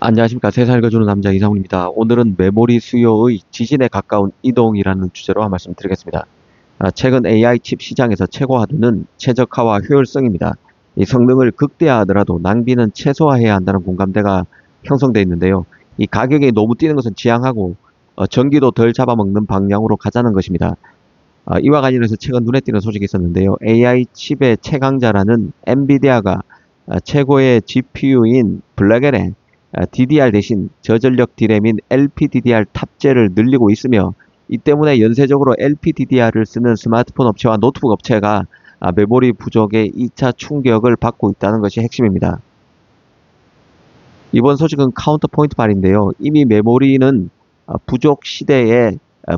안녕하십니까. 세상 읽어주는 남자 이상훈입니다. 오늘은 메모리 수요의 지진에 가까운 이동이라는 주제로 한 말씀 드리겠습니다. 최근 AI 칩 시장에서 최고 화두는 최적화와 효율성입니다. 이 성능을 극대화하더라도 낭비는 최소화해야 한다는 공감대가 형성되어 있는데요. 이 가격이 너무 뛰는 것은 지양하고 전기도 덜 잡아먹는 방향으로 가자는 것입니다. 이와 관련해서 최근 눈에 띄는 소식이 있었는데요. AI 칩의 최강자라는 엔비디아가 최고의 GPU인 블랙엘에 DDR 대신 저전력 D램인 LPDDR 탑재를 늘리고 있으며 이 때문에 연쇄적으로 LPDDR을 쓰는 스마트폰 업체와 노트북 업체가 메모리 부족의 2차 충격을 받고 있다는 것이 핵심입니다. 이번 소식은 카운터 포인트 말인데요. 이미 메모리는 부족 시대에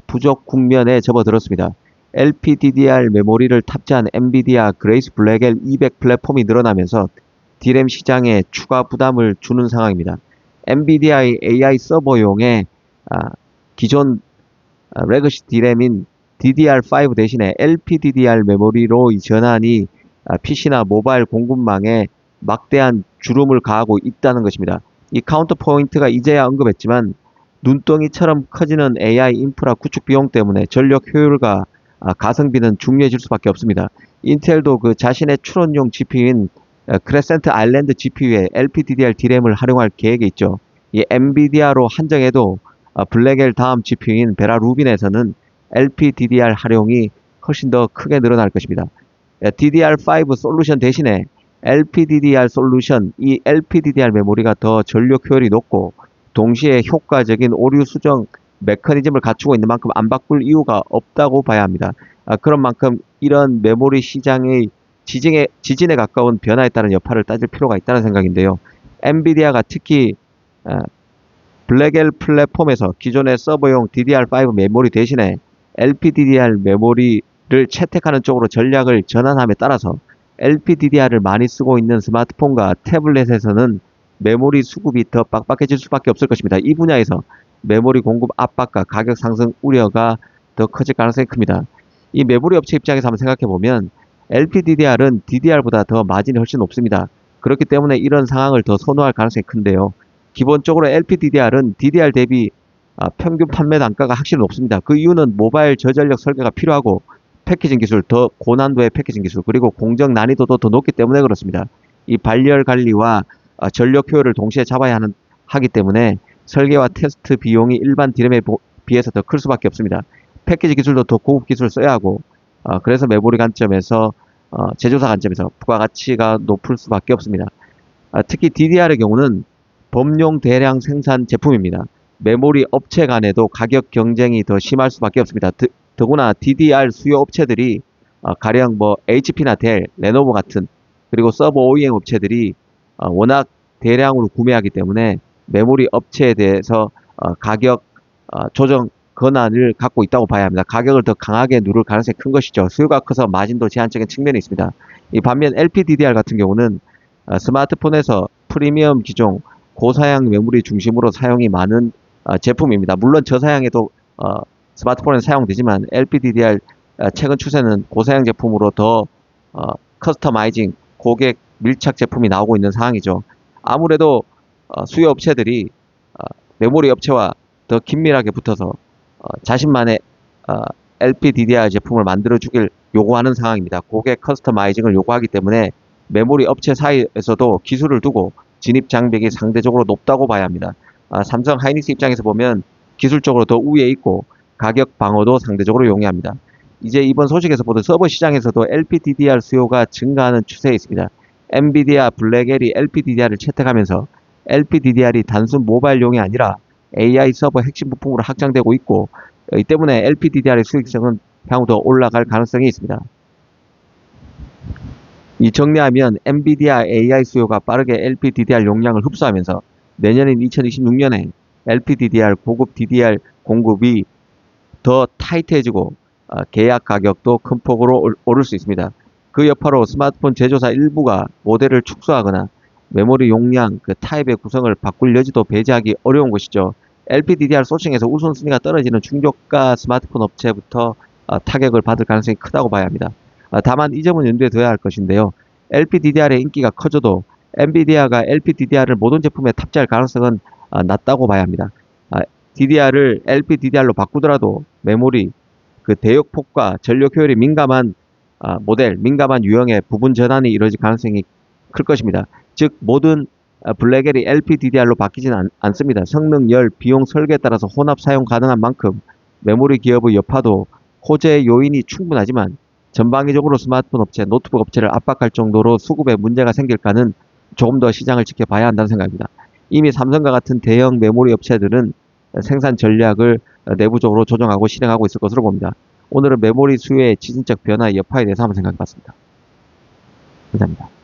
부족 국면에 접어들었습니다. LPDDR 메모리를 탑재한 엔비디아 그레이스 블랙엘 200 플랫폼이 늘어나면서 D램 시장에 추가 부담을 주는 상황입니다. 엔비디아의 AI 서버용의 기존 레거시 D램인 DDR5 대신에 LPDDR 메모리로 이 전환이 PC나 모바일 공급망에 막대한 주름을 가하고 있다는 것입니다. 이 카운터 포인트가 이제야 언급했지만 눈덩이처럼 커지는 AI 인프라 구축 비용 때문에 전력 효율과 가성비는 중요해질 수밖에 없습니다. 인텔도 그 자신의 추론용 GPU인 크레센트 아일랜드 GPU에 LPDDR D램을 활용할 계획이 있죠. 이 엔비디아로 한정해도 블랙엘 다음 GPU인 베라 루빈에서는 LPDDR 활용이 훨씬 더 크게 늘어날 것입니다. DDR5 솔루션 대신에 LPDDR 솔루션, 이 LPDDR 메모리가 더 전력 효율이 높고 동시에 효과적인 오류 수정 메커니즘을 갖추고 있는 만큼 안 바꿀 이유가 없다고 봐야 합니다. 그런 만큼 이런 메모리 시장의 지진에 가까운 변화에 따른 여파를 따질 필요가 있다는 생각인데요. 엔비디아가 특히 블랙엘 플랫폼에서 기존의 서버용 DDR5 메모리 대신에 LPDDR 메모리를 채택하는 쪽으로 전략을 전환함에 따라서 LPDDR을 많이 쓰고 있는 스마트폰과 태블릿에서는 메모리 수급이 더 빡빡해질 수밖에 없을 것입니다. 이 분야에서 메모리 공급 압박과 가격 상승 우려가 더 커질 가능성이 큽니다. 이 메모리 업체 입장에서 한번 생각해 보면 LPDDR은 DDR보다 더 마진이 훨씬 높습니다. 그렇기 때문에 이런 상황을 더 선호할 가능성이 큰데요. 기본적으로 LPDDR은 DDR 대비 평균 판매 단가가 확실히 높습니다. 그 이유는 모바일 저전력 설계가 필요하고 패키징 기술, 더 고난도의 패키징 기술, 그리고 공정 난이도도 더 높기 때문에 그렇습니다. 이 발열 관리와 전력 효율을 동시에 잡아야 하기 때문에 설계와 테스트 비용이 일반 D램에 비해서 더 클 수밖에 없습니다. 패키지 기술도 더 고급 기술을 써야 하고 그래서 메모리 관점에서 제조사 관점에서 부가가치가 높을 수밖에 없습니다. 특히 DDR의 경우는 범용 대량 생산 제품입니다. 메모리 업체 간에도 가격 경쟁이 더 심할 수밖에 없습니다. 더구나 DDR 수요 업체들이 가령 뭐 HP나 델, 레노버 같은 그리고 서버 OEM 업체들이 워낙 대량으로 구매하기 때문에 메모리 업체에 대해서 가격 조정 권한을 갖고 있다고 봐야 합니다. 가격을 더 강하게 누를 가능성이 큰 것이죠. 수요가 커서 마진도 제한적인 측면이 있습니다. 이 반면 LPDDR 같은 경우는 스마트폰에서 프리미엄 기종 고사양 메모리 중심으로 사용이 많은 제품입니다. 물론 저사양에도 스마트폰에 사용되지만 LPDDR 최근 추세는 고사양 제품으로 더 커스터마이징 고객 밀착 제품이 나오고 있는 상황이죠. 아무래도 수요 업체들이 메모리 업체와 더 긴밀하게 붙어서 자신만의 LPDDR 제품을 만들어 주길 요구하는 상황입니다. 고객 커스터마이징을 요구하기 때문에 메모리 업체 사이에서도 기술을 두고 진입 장벽이 상대적으로 높다고 봐야 합니다. 삼성 하이닉스 입장에서 보면 기술적으로 더 우위에 있고 가격 방어도 상대적으로 용이합니다. 이제 이번 소식에서 보던 서버 시장에서도 LPDDR 수요가 증가하는 추세에 있습니다. 엔비디아 블랙엘이 LPDDR을 채택하면서 LPDDR이 단순 모바일용이 아니라 AI 서버 핵심 부품으로 확장되고 있고 이 때문에 LPDDR의 수익성은 향후 더 올라갈 가능성이 있습니다. 이 정리하면 엔비디아 AI 수요가 빠르게 LPDDR 용량을 흡수하면서 내년인 2026년에 LPDDR 고급 DDR 공급이 더 타이트해지고 계약 가격도 큰 폭으로 오를 수 있습니다. 그 여파로 스마트폰 제조사 일부가 모델을 축소하거나 메모리 용량, 그 타입의 구성을 바꿀 여지도 배제하기 어려운 것이죠. LPDDR 소싱에서 우선순위가 떨어지는 중저가 스마트폰 업체부터 타격을 받을 가능성이 크다고 봐야 합니다. 다만 이 점은 염두에 둬야 할 것인데요. LPDDR의 인기가 커져도 엔비디아가 LPDDR을 모든 제품에 탑재할 가능성은 낮다고 봐야 합니다. DDR을 LPDDR로 바꾸더라도 메모리, 그 대역폭과 전력 효율이 민감한 모델, 민감한 유형의 부분 전환이 이루어질 가능성이 클 것입니다. 즉 모든 블랙엘이 LPDDR로 바뀌지는 않습니다. 성능, 열, 비용, 설계에 따라서 혼합 사용 가능한 만큼 메모리 기업의 여파도 호재 요인이 충분하지만 전방위적으로 스마트폰 업체, 노트북 업체를 압박할 정도로 수급에 문제가 생길까는 조금 더 시장을 지켜봐야 한다는 생각입니다. 이미 삼성과 같은 대형 메모리 업체들은 생산 전략을 내부적으로 조정하고 실행하고 있을 것으로 봅니다. 오늘은 메모리 수요의 지진적 변화의 여파에 대해서 한번 생각해 봤습니다. 감사합니다.